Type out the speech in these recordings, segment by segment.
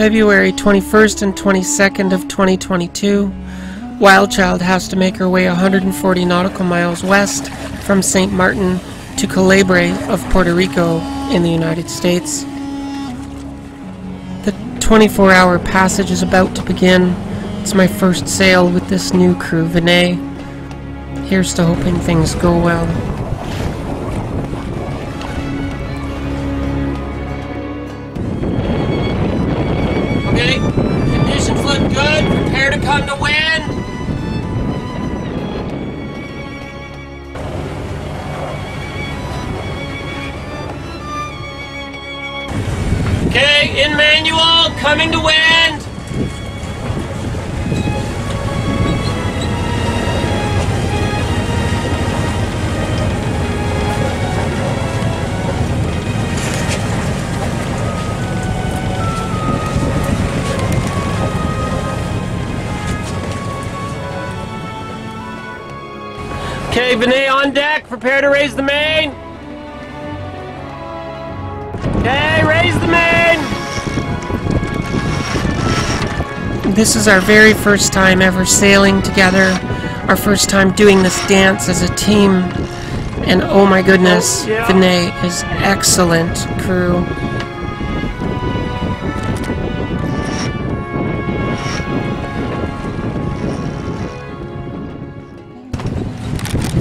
February 21st and 22nd of 2022, WildChild has to make her way 140 nautical miles west from St. Martin to Culebra of Puerto Rico in the United States. The 24-hour passage is about to begin. It's my first sail with this new crew, Vinay. Here's to hoping things go well. Okay, conditions look good. Prepare to come to wind. Okay, in manual, coming to wind. Okay, Vinay on deck, prepare to raise the main. Okay, raise the main. This is our very first time ever sailing together, our first time doing this dance as a team, and oh my goodness, Vinay is excellent crew.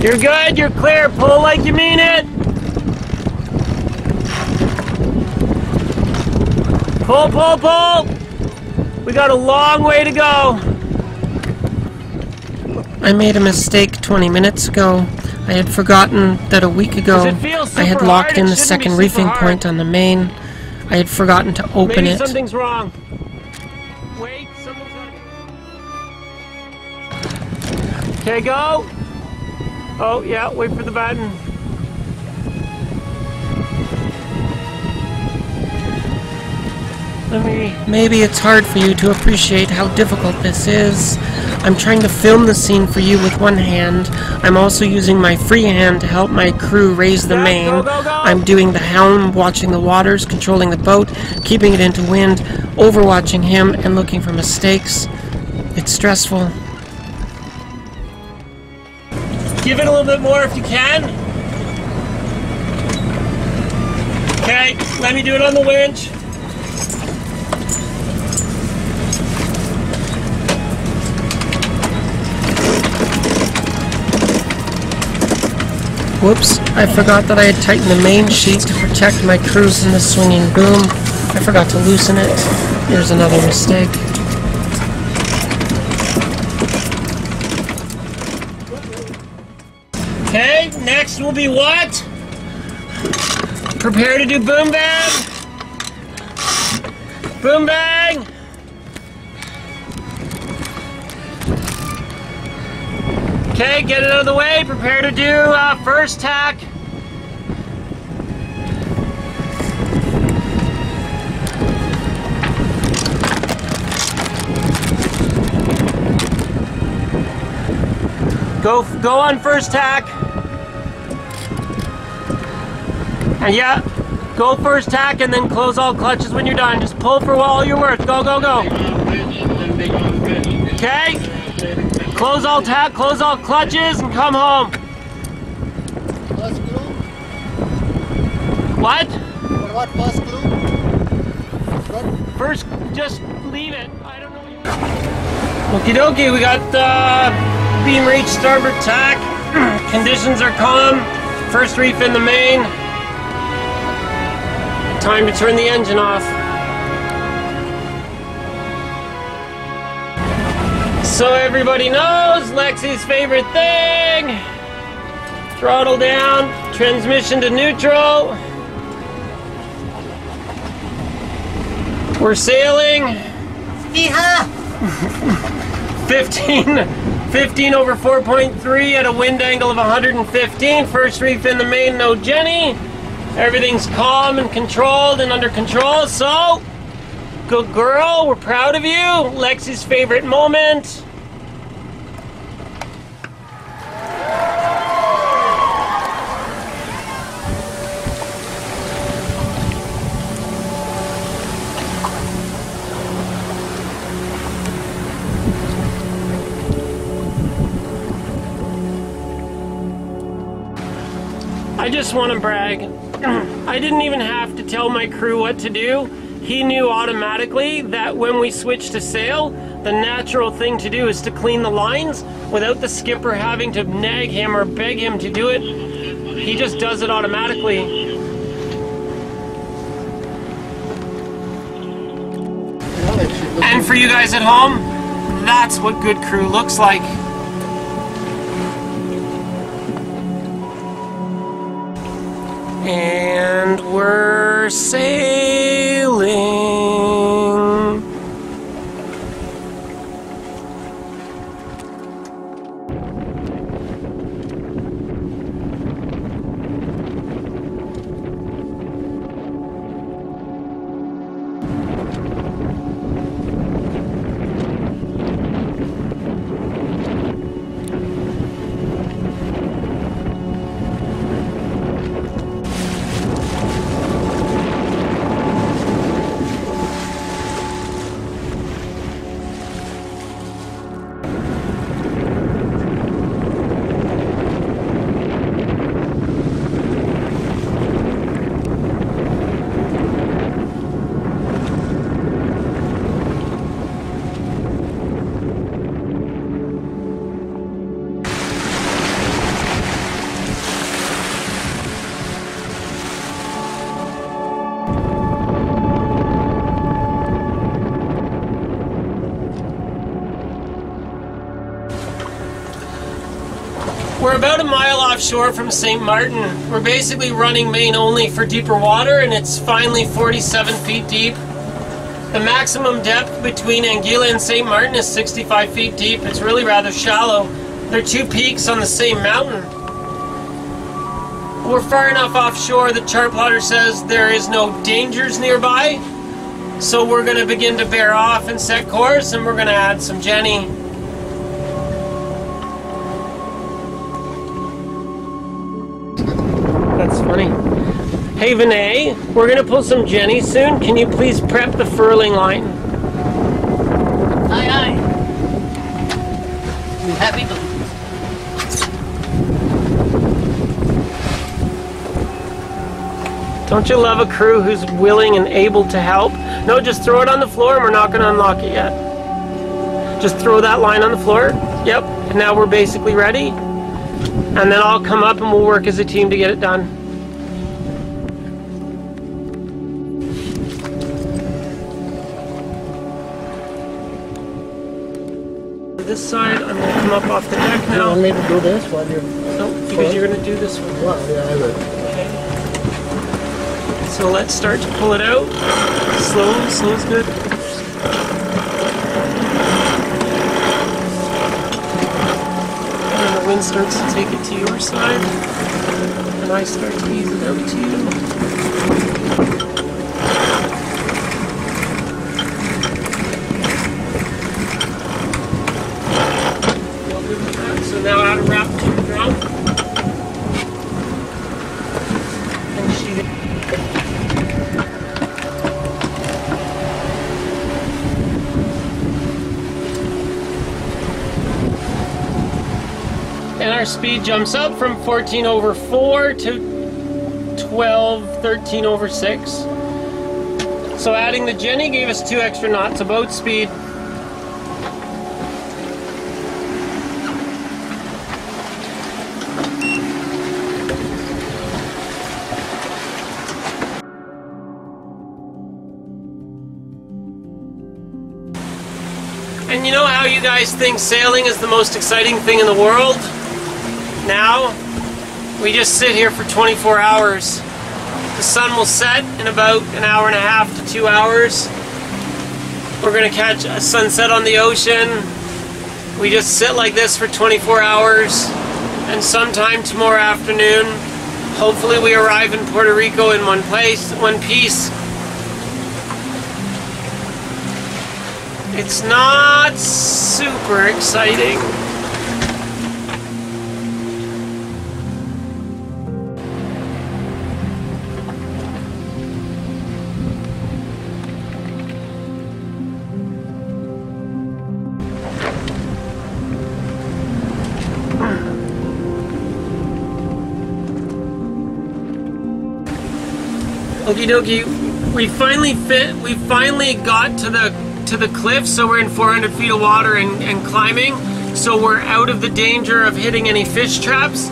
You're good, you're clear, pull like you mean it. Pull, pull, pull. We got a long way to go. I made a mistake 20 minutes ago. I had forgotten that a week ago I had locked in the second reefing point on the main. I had forgotten to open it. Maybe something's wrong. Wait, something's wrong. Okay, go. Oh, yeah, wait for the button. Maybe it's hard for you to appreciate how difficult this is. I'm trying to film the scene for you with one hand. I'm also using my free hand to help my crew raise the main. Go, go, go. I'm doing the helm, watching the waters, controlling the boat, keeping it into wind, overwatching him, and looking for mistakes. It's stressful. Give it a little bit more if you can. Okay, let me do it on the winch. Whoops, I forgot that I had tightened the main sheet to protect my crews in the swinging boom. I forgot to loosen it. Here's another mistake. Okay, next will be what? Prepare to do boom bang. Boom bang. Okay, get it out of the way. Prepare to do first tack. Go on first tack. And yeah, go first tack and then close all clutches when you're done. Just pull for all you're worth. Go, go, go. Okay? Close all tack, close all clutches, and come home. First clue? What? For what first clue? First, just leave it. I don't know. Okie dokie, we got beam reach, starboard tack. Conditions are calm. First reef in the main. Time to turn the engine off. So everybody knows Lexi's favorite thing. Throttle down, transmission to neutral. We're sailing. 15 over 4.3 at a wind angle of 115. First reef in the main, no Jenny. Everything's calm and controlled and under control, so good girl, we're proud of you. Lexi's favorite moment. I just want to brag. I didn't even have to tell my crew what to do. He knew automatically that when we switched to sail, the natural thing to do is to clean the lines without the skipper having to nag him or beg him to do it. He just does it automatically. And for you guys at home, that's what good crew looks like. And we're sailing. We're about a mile offshore from St. Martin. We're basically running main only for deeper water, and it's finally 47 feet deep. The maximum depth between Anguilla and St. Martin is 65 feet deep. It's really rather shallow. They're two peaks on the same mountain. We're far enough offshore that chart plotter says there is no dangers nearby. So we're going to begin to bear off and set course, and we're going to add some Jenny. That's funny. Hey Vinay, we're going to pull some Jenny soon. Can you please prep the furling line? Aye, aye. You happy to? Don't you love a crew who's willing and able to help? No, just throw it on the floor and we're not going to unlock it yet. Just throw that line on the floor. Yep, and now we're basically ready. And then I'll come up and we'll work as a team to get it done. This side, I'm going to come up off the deck now. You want me to do this while you're... No, because you're going to do this one. Well, yeah, I will. Okay. So let's start to pull it out. Slow is good. And the wind starts to take it to your side. And I start to ease it out to you. So now out of wrap to the drum. And sheet it. And our speed jumps up from 14/4 to 12/13/6. So adding the Jenny gave us 2 extra knots of boat speed. And you know how you guys think sailing is the most exciting thing in the world? Now, we just sit here for 24 hours. The sun will set in about an hour and a half to 2 hours. We're going to catch a sunset on the ocean. We just sit like this for 24 hours. And sometime tomorrow afternoon, hopefully we arrive in Puerto Rico in one piece. It's not super exciting. Okie dokie. We finally got to the cliff, so we're in 400 feet of water and climbing. So we're out of the danger of hitting any fish traps.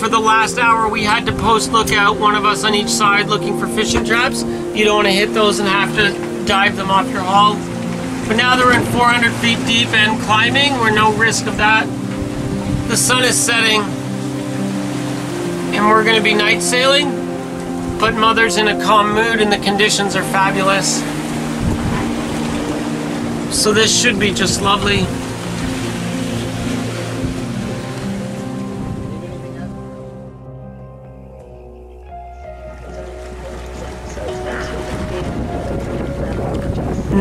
For the last hour, we had to post lookout, one of us on each side looking for fishing traps. You don't want to hit those and have to dive them off your hull. But now that we're in 400 feet deep and climbing, we're no risk of that. The sun is setting, and we're going to be night sailing, but Mother's in a calm mood and the conditions are fabulous. So this should be just lovely.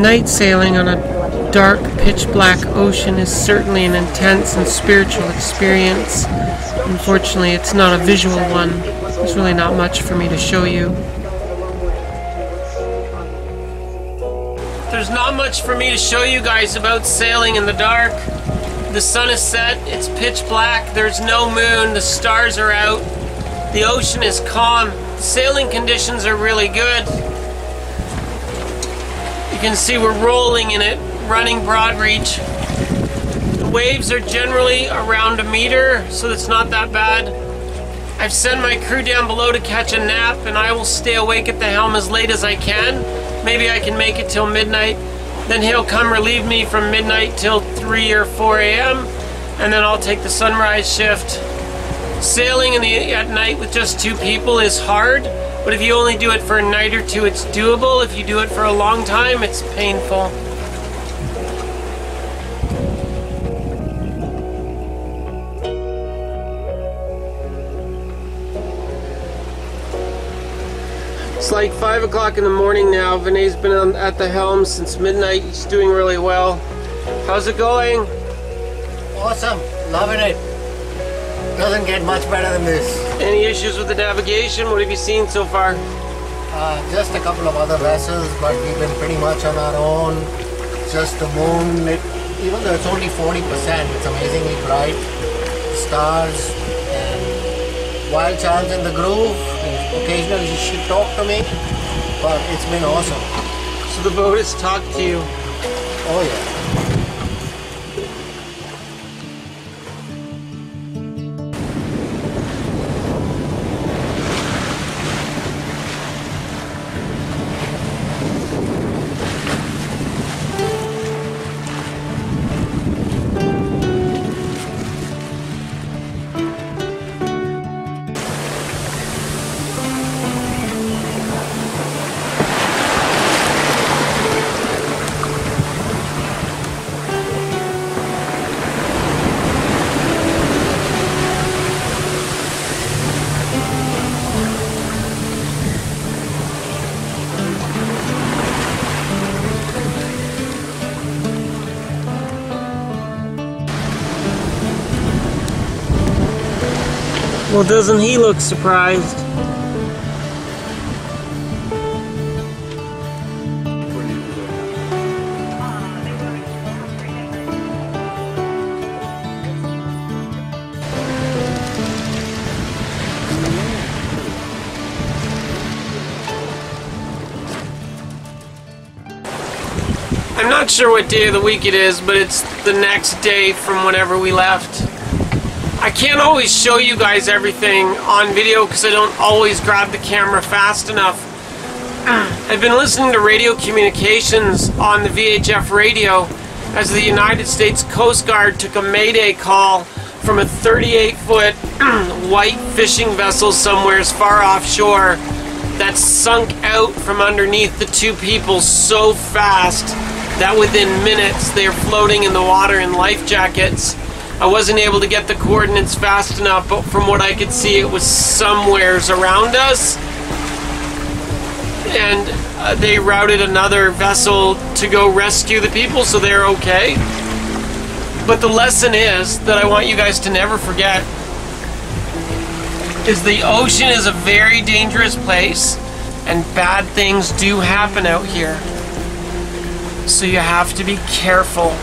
Night sailing on a dark, pitch-black ocean is certainly an intense and spiritual experience. Unfortunately, it's not a visual one. There's really not much for me to show you. There's not much for me to show you guys about sailing in the dark. The sun is set, it's pitch black, there's no moon, the stars are out, the ocean is calm, the sailing conditions are really good. You can see we're rolling in it, running broad reach. The waves are generally around a meter, so it's not that bad. I've sent my crew down below to catch a nap, and I will stay awake at the helm as late as I can. Maybe I can make it till midnight. Then he'll come relieve me from midnight till 3 or 4 a.m. and then I'll take the sunrise shift. Sailing at night with just 2 people is hard, but if you only do it for a night or 2, it's doable. If you do it for a long time, it's painful. It's like 5 o'clock in the morning now. Vinay's been at the helm since midnight. He's doing really well. How's it going? Awesome. Loving it. Doesn't get much better than this. Any issues with the navigation? What have you seen so far? Just a couple of other vessels, but we've been pretty much on our own. Just the moon, even though it's only 40%, it's amazingly bright. Stars and WildChild's in the groove. Occasionally she talked to me, but it's been awesome. So the boat has talked to you? Oh yeah. Well, doesn't he look surprised? I'm not sure what day of the week it is, but it's the next day from whenever we left. I can't always show you guys everything on video because I don't always grab the camera fast enough. I've been listening to radio communications on the VHF radio as the United States Coast Guard took a mayday call from a 38-foot white fishing vessel somewhere as far offshore that sunk out from underneath the 2 people so fast that within minutes they are floating in the water in life jackets. I wasn't able to get the coordinates fast enough, but from what I could see, it was somewheres around us. And they routed another vessel to go rescue the people, so they're okay. But the lesson is, that I want you guys to never forget, is the ocean is a very dangerous place, and bad things do happen out here. So you have to be careful.